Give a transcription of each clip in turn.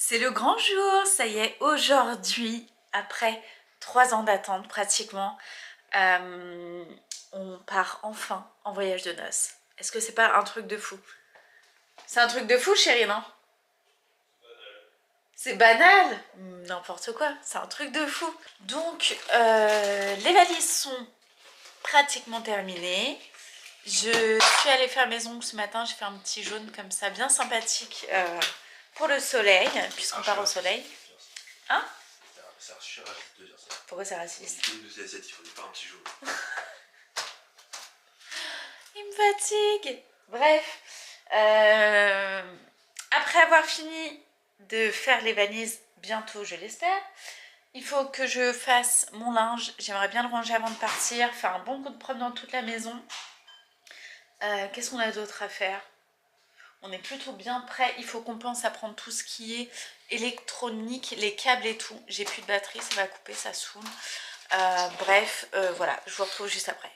C'est le grand jour, ça y est, aujourd'hui, après 3 ans d'attente pratiquement, on part enfin en voyage de noces. Est-ce que c'est pas un truc de fou? C'est un truc de fou, chérie, non? C'est banal? N'importe quoi, c'est un truc de fou. Donc, les valises sont pratiquement terminées. Je suis allée faire mes ongles ce matin, j'ai fait un petit jaune comme ça, bien sympathique pour le soleil, puisqu'on part au soleil. Hein? C'est archi raciste de dire ça. Pourquoi c'est raciste? C'est asiatique, il faut faire un petit jaune. Il me fatigue. Bref, après avoir fini de faire les valises, bientôt je l'espère, il faut que je fasse mon linge. J'aimerais bien le ranger avant de partir, faire un bon coup de promenade dans toute la maison. Qu'est-ce qu'on a d'autre à faire? On est plutôt bien prêt. Il faut qu'on pense à prendre tout ce qui est électronique, les câbles et tout. J'ai plus de batterie, ça va couper, ça saoule. Bref, voilà, je vous retrouve juste après.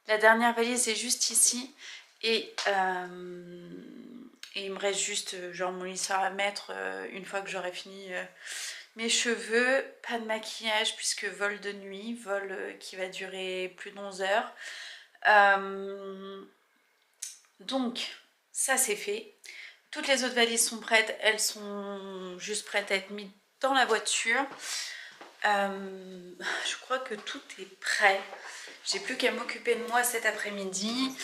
La dernière valise est juste ici. Et il me reste juste genre mon lisseur à mettre une fois que j'aurai fini mes cheveux. Pas de maquillage puisque vol de nuit, vol qui va durer plus d'11 heures. Donc ça c'est fait. Toutes les autres valises sont prêtes, elles sont juste prêtes à être mises dans la voiture. Je crois que tout est prêt. J'ai plus qu'à m'occuper de moi cet après-midi.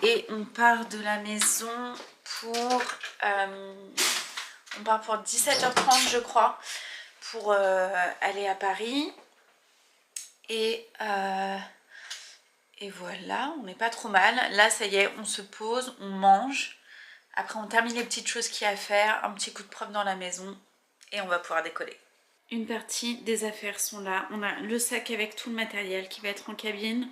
Et on part de la maison pour... on part pour 17h30 je crois. Pour aller à Paris. Et voilà, on n'est pas trop mal. Là, ça y est, on se pose, on mange. Après, on termine les petites choses qu'il y a à faire. Un petit coup de propre dans la maison. Et on va pouvoir décoller. Une partie des affaires sont là. On a le sac avec tout le matériel qui va être en cabine.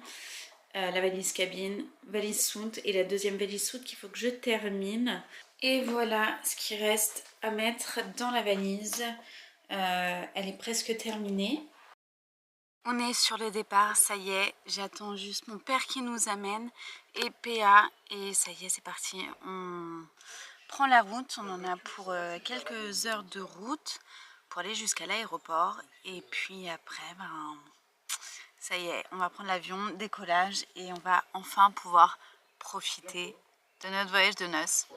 La valise cabine, valise soute et la deuxième valise soute qu'il faut que je termine. Et voilà ce qui reste à mettre dans la valise. Elle est presque terminée. On est sur le départ, ça y est, j'attends juste mon père qui nous amène et PA et ça y est, c'est parti. On prend la route, on en a pour quelques heures de route pour aller jusqu'à l'aéroport et puis après, ben, ça y est, on va prendre l'avion, décollage et on va enfin pouvoir profiter de notre voyage de noces.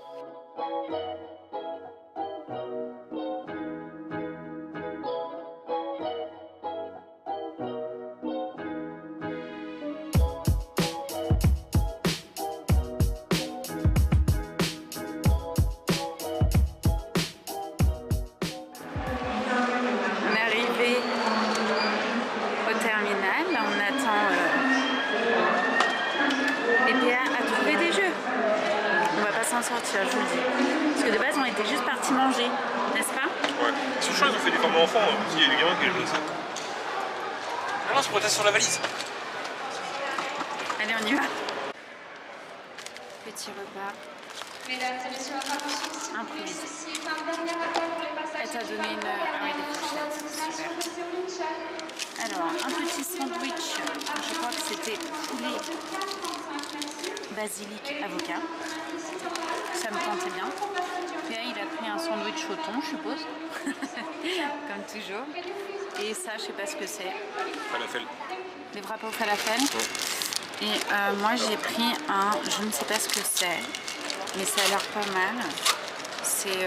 Sortir, je vous le dis. Parce que de base, on était juste partis manger, n'est-ce pas? Ouais. C'est chaud, ils ont fait des formats enfants. Il y a des gamins qui jouent ça. Ah non, c'est pour être sur la valise. Allez, on y va. Petit repas. Mesdames et messieurs, improvisé. Elle t'a donné une... Ah oui, des fourchettes. Super. Alors, un petit sandwich. Je crois que c'était poulet, basilic, avocat. Ça me tentait bien. Et là, il a pris un sandwich au thon, je suppose. Comme toujours. Et ça, je sais pas ce que c'est. Falafel. Les wraps au falafel. Ouais. Et moi, j'ai pris un... Je ne sais pas ce que c'est. Mais ça a l'air pas mal. C'est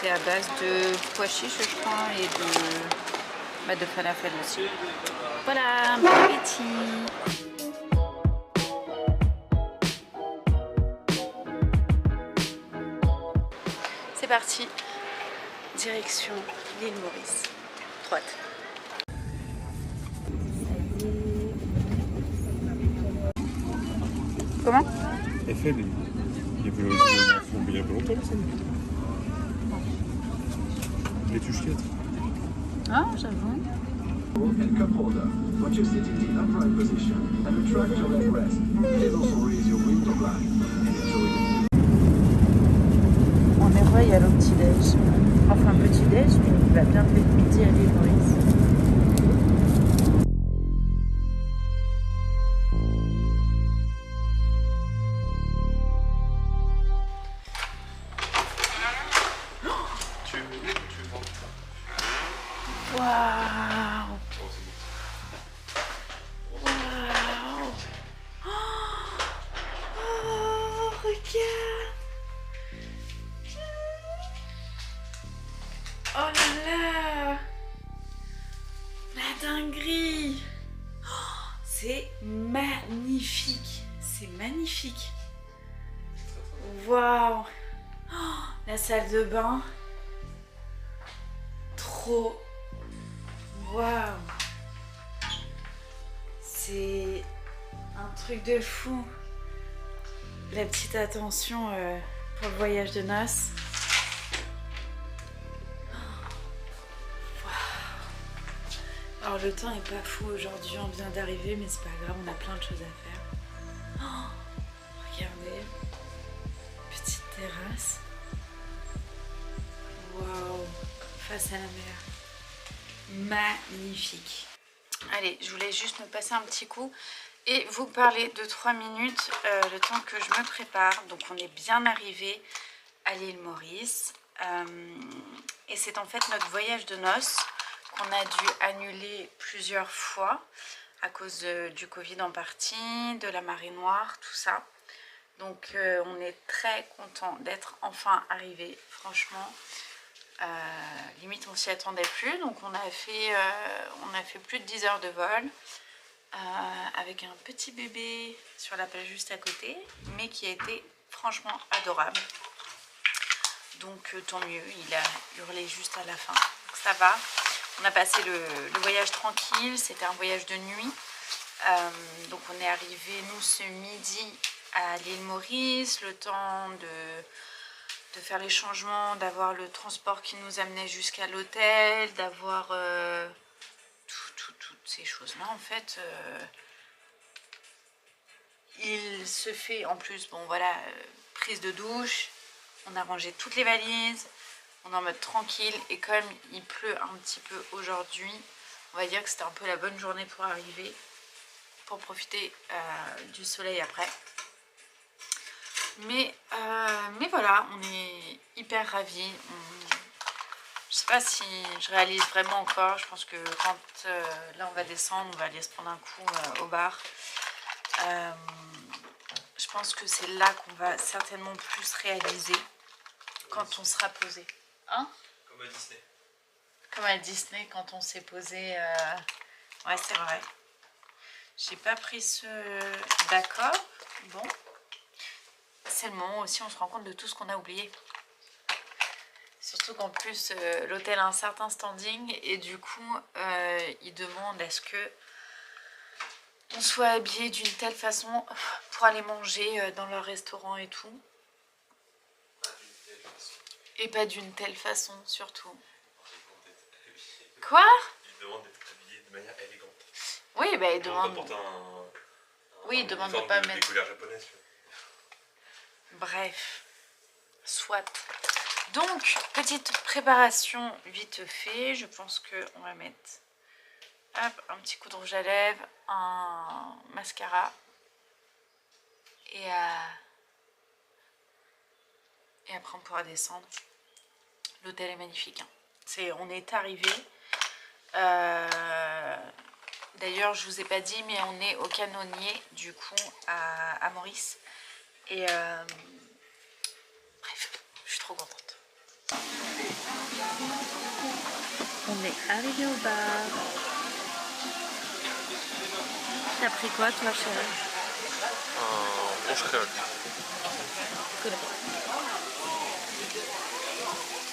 à base de pois chiches, je crois. Et de falafel aussi. Voilà, bon appétit. C'est parti, direction l'île Maurice, droite. Comment? Eiffel, il y a peu longtemps, ça. Les tuchettes. Ah, j'avoue. And cup holder. Put your seat in the upright position and retract your leg rest. Please also raise your window blind and enjoy the On est vrai à le petit-déj. Enfin, petit-déj, mais il va bientôt être midi à l'île Maurice. Waouh. Waouh. Oh, regarde. Oh là là. La dinguerie. Oh, c'est magnifique. C'est magnifique. Waouh. Oh, la salle de bain. Trop. Waouh. C'est un truc de fou. La petite attention pour le voyage de noces. Alors le temps est pas fou aujourd'hui, on vient d'arriver, mais c'est pas grave, on a plein de choses à faire. Oh, regardez, petite terrasse. Waouh, face à la mer. Magnifique. Allez, je voulais juste me passer un petit coup et vous parler de 3 minutes, le temps que je me prépare. Donc on est bien arrivé à l'île Maurice. Et c'est en fait notre voyage de noces qu'on a dû annuler plusieurs fois à cause du Covid en partie, de la marée noire, tout ça. Donc on est très content d'être enfin arrivé, franchement. Limite on s'y attendait plus, donc on a fait plus de 10 heures de vol avec un petit bébé sur la plage juste à côté, mais qui a été franchement adorable. Donc tant mieux, il a hurlé juste à la fin, donc ça va. On a passé le voyage tranquille, c'était un voyage de nuit. Donc on est arrivé nous ce midi à l'île Maurice, le temps de faire les changements, d'avoir le transport qui nous amenait jusqu'à l'hôtel, d'avoir toutes ces choses-là en fait. Il se fait en plus, bon voilà, prise de douche, on a rangé toutes les valises, on est en mode tranquille et comme il pleut un petit peu aujourd'hui, on va dire que c'était un peu la bonne journée pour arriver, pour profiter du soleil après. Mais voilà, on est hyper ravis. Je sais pas si je réalise vraiment encore. Je pense que quand là on va descendre, on va aller se prendre un coup au bar. Je pense que c'est là qu'on va certainement plus réaliser quand on sera posé. Hein? Comme à Disney. Comme à Disney quand on s'est posé. Ouais, c'est vrai. J'ai pas pris ce... D'accord. Bon. C'est le moment aussi, on se rend compte de tout ce qu'on a oublié. Surtout qu'en plus, l'hôtel a un certain standing et du coup, il demande à ce que on soit habillé d'une telle façon pour aller manger dans leur restaurant et tout. Et pas d'une telle façon, surtout. Quoi? Il demande d'être habillé de manière élégante. Oui, bah il demande... Oui, il demande de pas mettre... des couleurs japonaises. Bref, soit. Donc, petite préparation vite fait. Je pense qu'on va mettre hop, un petit coup de rouge à lèvres, un mascara et après on pourra descendre. L'hôtel est magnifique. Hein. On est arrivé. D'ailleurs, je vous ai pas dit, mais on est au Canonnier, du coup, à Maurice. Et bref, je suis trop contente. On est arrivé au bar. T'as pris quoi toi, chérie? Un rouge créole.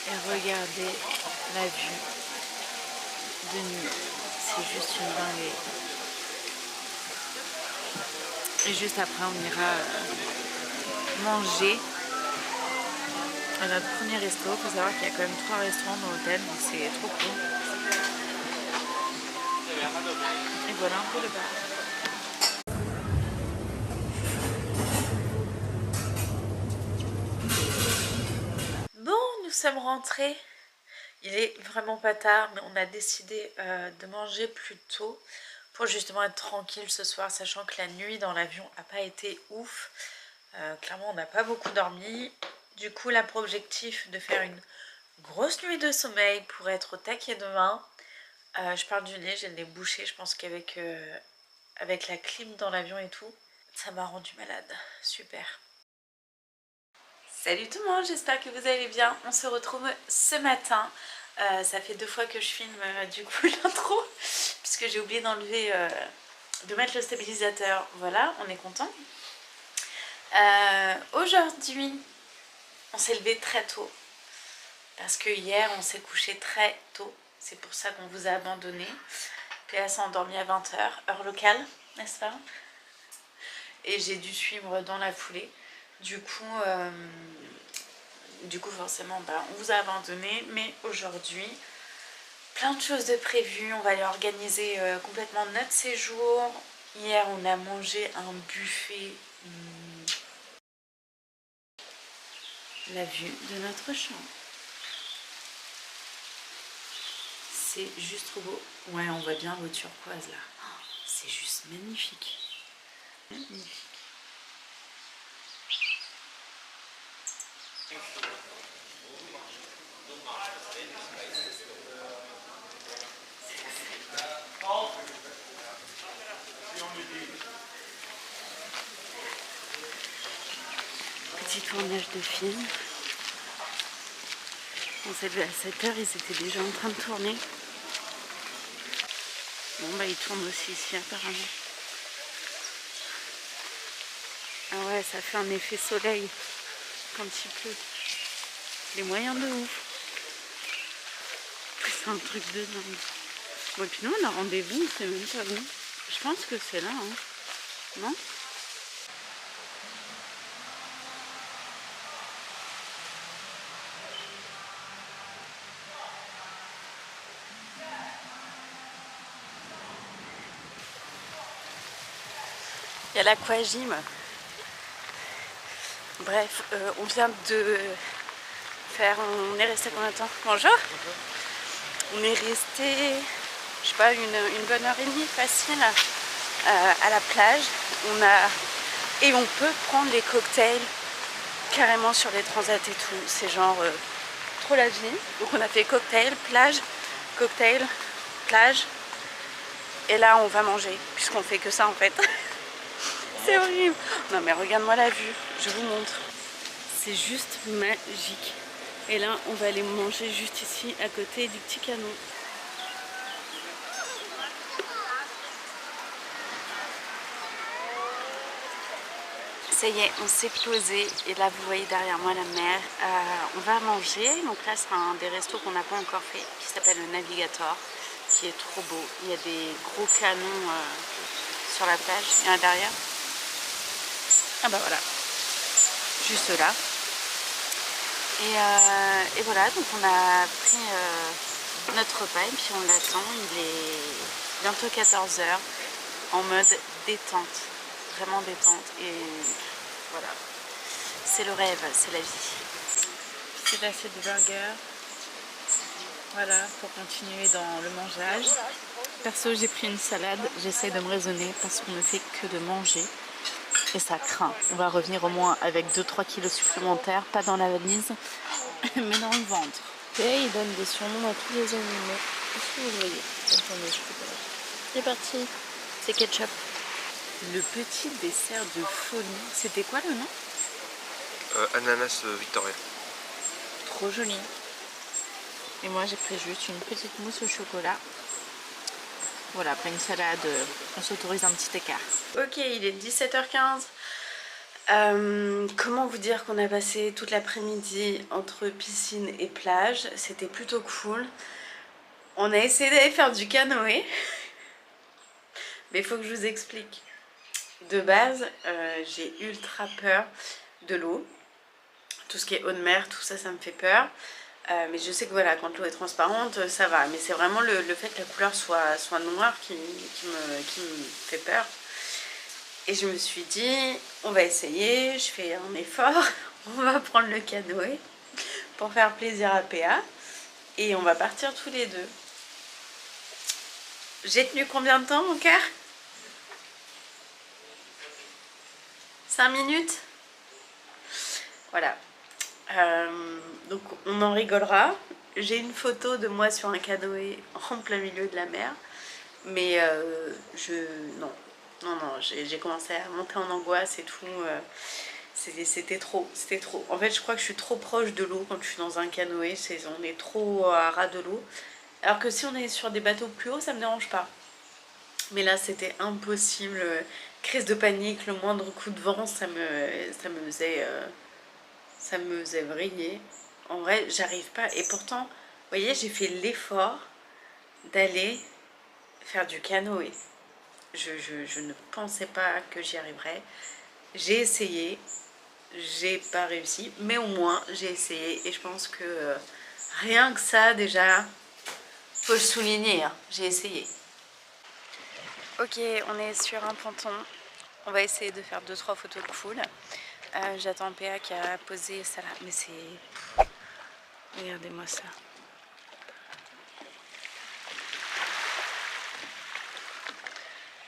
Et regardez la vue de nuit. C'est juste une dinguerie. Et juste après, on ira manger à notre premier resto. Il faut savoir qu'il y a quand même 3 restaurants dans l'hôtel, donc c'est trop cool. Et voilà un peu le bar. Bon, nous sommes rentrés. Il est vraiment pas tard, mais on a décidé de manger plus tôt pour justement être tranquille ce soir, sachant que la nuit dans l'avion n'a pas été ouf. Clairement, on n'a pas beaucoup dormi. Du coup, là, pour objectif de faire une grosse nuit de sommeil pour être au taquet demain. Je parle du nez, j'ai le nez bouché, je pense qu'avec avec la clim dans l'avion et tout, ça m'a rendu malade. Super. Salut tout le monde, j'espère que vous allez bien. On se retrouve ce matin. Ça fait 2 fois que je filme du coup l'intro, puisque j'ai oublié d'enlever, de mettre le stabilisateur. Voilà, on est content. Aujourd'hui, on s'est levé très tôt, parce que hier on s'est couché très tôt. C'est pour ça qu'on vous a abandonné. PA s'est endormie à 20 h, heure locale, n'est-ce pas? Et j'ai dû suivre dans la foulée. Du coup forcément, on vous a abandonné. Mais aujourd'hui, plein de choses de prévues. On va aller organiser complètement notre séjour. Hier, on a mangé un buffet. La vue de notre chambre. C'est juste trop beau. Ouais, on voit bien l'eau turquoise là. Oh, c'est juste magnifique. Magnifique. Petit tournage de film. On s'est levé à 7 h, ils étaient déjà en train de tourner. Bon bah ils tournent aussi ici apparemment. Ah ouais, ça fait un effet soleil quand il pleut. Les moyens de ouf. C'est un truc de dingue. Bon et puis nous on a rendez-vous, c'est même pas bon. Je pense que c'est là, hein. Non ? Il y a l'aquagym. Bref, on vient de faire... On est resté combien de temps? Bonjour. On est resté, je sais pas, une bonne heure et demie facile à la plage. Et on peut prendre les cocktails carrément sur les transats et tout. C'est genre trop la vie. Donc on a fait cocktail, plage, et là on va manger puisqu'on fait que ça en fait. C'est horrible. Non mais regarde-moi la vue, je vous montre. C'est juste magique. Et là on va aller manger juste ici à côté du petit canon. Ça y est, on s'est posé et là vous voyez derrière moi la mer. On va manger, donc là c'est un des restos qu'on n'a pas encore fait qui s'appelle le Navigator, qui est trop beau. Il y a des gros canons sur la plage. Il y en a derrière. Ah bah voilà, juste là. Et voilà, donc on a pris notre repas et puis on l'attend. Il est bientôt 14 h en mode détente, vraiment détente. Et voilà, c'est le rêve, c'est la vie. C'est l'assiette de burger. Voilà, pour continuer dans le mangeage. Perso, j'ai pris une salade, j'essaie de me raisonner parce qu'on ne fait que de manger. Et ça craint. On va revenir au moins avec 2-3 kilos supplémentaires, pas dans la valise, mais dans le ventre. Et il donne des surnoms à tous les animaux. Qu'est-ce que vous voyez? Attendez, je peux pas. C'est parti. C'est ketchup. Le petit dessert de folie. C'était quoi le nom? Ananas Victoria. Trop joli. Et moi j'ai pris juste une petite mousse au chocolat. Voilà, après une salade, on s'autorise un petit écart. Ok, il est 17 h 15. Comment vous dire qu'on a passé toute l'après-midi entre piscine et plage. C'était plutôt cool. On a essayé d'aller faire du canoë. Mais il faut que je vous explique. De base, j'ai ultra peur de l'eau. Tout ce qui est eau de mer, tout ça, ça me fait peur. Mais je sais que voilà, quand l'eau est transparente, ça va. Mais c'est vraiment le fait que la couleur soit noire qui me fait peur. Et je me suis dit, on va essayer, je fais un effort. On va prendre le canoë pour faire plaisir à PA. Et on va partir tous les deux. J'ai tenu combien de temps, mon cœur? 5 minutes? Voilà. Donc on en rigolera. J'ai une photo de moi sur un canoë en plein milieu de la mer. Mais non, j'ai commencé à monter en angoisse et tout. C'était trop. En fait, je crois que je suis trop proche de l'eau quand je suis dans un canoë. On est trop à ras de l'eau. Alors que si on est sur des bateaux plus hauts, ça me dérange pas. Mais là, c'était impossible. Crise de panique, le moindre coup de vent, ça me faisait vriller. En vrai, j'arrive pas. Et pourtant, vous voyez, j'ai fait l'effort d'aller faire du canoë. Je ne pensais pas que j'y arriverais. J'ai essayé, j'ai pas réussi, mais au moins j'ai essayé et je pense que rien que ça déjà, faut le souligner, hein, j'ai essayé. Ok, on est sur un ponton. On va essayer de faire 2-3 photos cool. J'attends PA qui a posé ça là, mais c'est... Regardez-moi ça.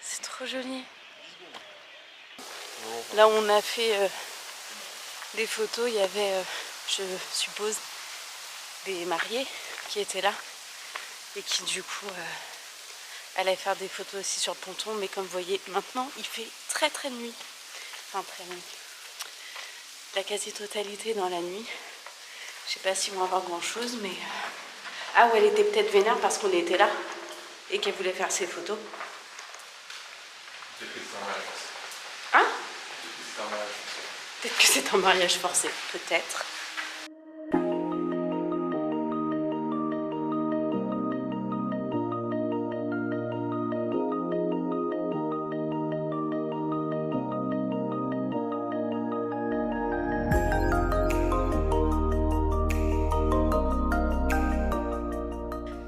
C'est trop joli. Là où on a fait des photos, il y avait, je suppose, des mariés qui étaient là et qui du coup allaient faire des photos aussi sur le ponton. Mais comme vous voyez, maintenant il fait très nuit. Enfin très nuit. La quasi-totalité dans la nuit. Je sais pas s'ils vont avoir grand chose, mais... Ah, ou elle était peut-être vénère parce qu'on était là et qu'elle voulait faire ses photos. Hein? Peut-être que c'est un mariage forcé, peut-être.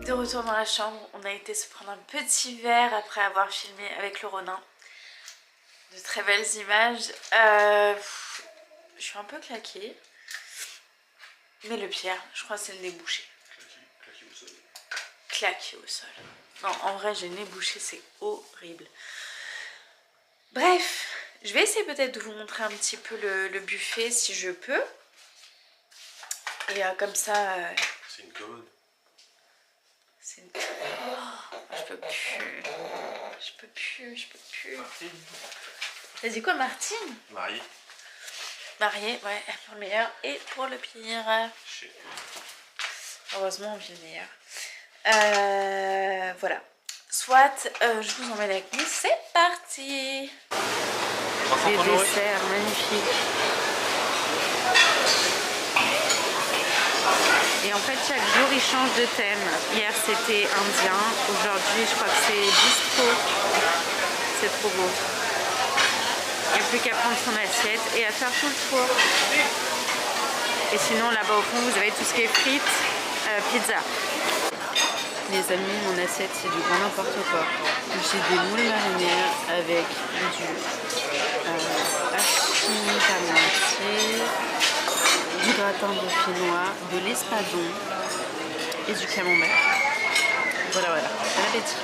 De retour dans la chambre, on a été se prendre un petit verre après avoir filmé avec le Ronin. De très belles images. Je suis un peu claquée. Mais le pire, je crois que c'est le nez bouché. Claqué au sol. Claqué au sol. Non, en vrai, j'ai le nez bouché, c'est horrible. Bref, je vais essayer peut-être de vous montrer un petit peu le buffet si je peux. Et comme ça... C'est une commode. C'est une... Oh, je peux plus. T'as dit quoi, Martine? Mariée. Mariée, ouais, pour le meilleur et pour le pire. Heureusement, on vit le meilleur. Voilà. Soit, je vous emmène avec nous, c'est parti. Des desserts magnifiques. Et en fait, chaque jour, il change de thème. Hier, c'était indien. Aujourd'hui, je crois que c'est bistrot. C'est trop beau. Il n'y a plus qu'à prendre son assiette et à faire tout le tour. Et sinon, là-bas au fond, vous avez tout ce qui est frites, pizza. Les amis, mon assiette, c'est du grand n'importe quoi. J'ai des moules marinés avec du hachis parmentier, du gratin dauphinois, de l'espadon et du camembert. Voilà, bon appétit.